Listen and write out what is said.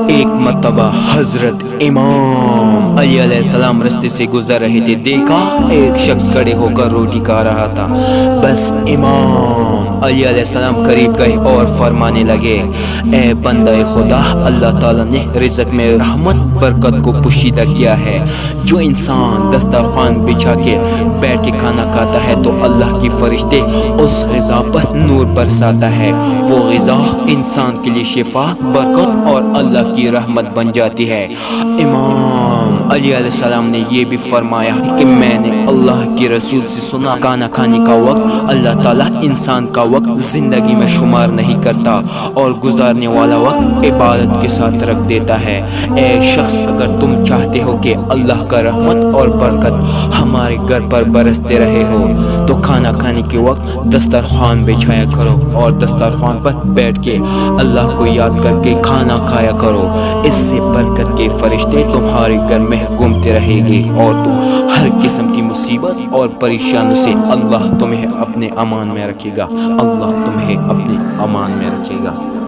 ایک مرتبہ حضرت امام علی علیہ السلام راستے سے گزر رہے تھے، دیکھا ایک شخص کھڑے ہو کر روٹی کھا رہا تھا۔ بس امام علی علیہ السلام قریب گئے اور فرمانے لگے، اے بندہ خدا، اللہ تعالیٰ نے رزق میں رحمت برکت کو پوشیدہ کیا ہے۔ جو انسان دسترخوان بچھا کے بیٹھ کے کھانا کھاتا ہے تو اللہ کی فرشتے اس غذا پر نور برساتا ہے، وہ غذا انسان کے لیے شفا، برکت اور اللہ کی رحمت بن جاتی ہے۔ امام علی علیہ السلام نے یہ بھی فرمایا کہ میں نے اللہ کے رسول سے سنا، کھانا کھانے کا وقت اللہ تعالیٰ انسان کا وقت زندگی میں شمار نہیں کرتا اور گزارنے والا وقت عبادت کے ساتھ رکھ دیتا ہے۔ اے شخص، اگر تم چاہتے ہو کہ اللہ کا رحمت اور برکت ہمارے گھر پر برستے رہے ہو تو کھانا کھانے کے وقت دسترخوان بچھایا کرو اور دسترخوان پر بیٹھ کے اللہ کو یاد کر کے کھانا کھایا کرو۔ اس سے برکت کے فرشتے تمہارے گھر میں گھومتے رہیں گے اور تم ہر قسم کی مصیبت اور پریشانیوں سے اللہ تمہیں اپنے امان میں رکھے گا، اللہ تمہیں اپنے امان میں رکھے گا۔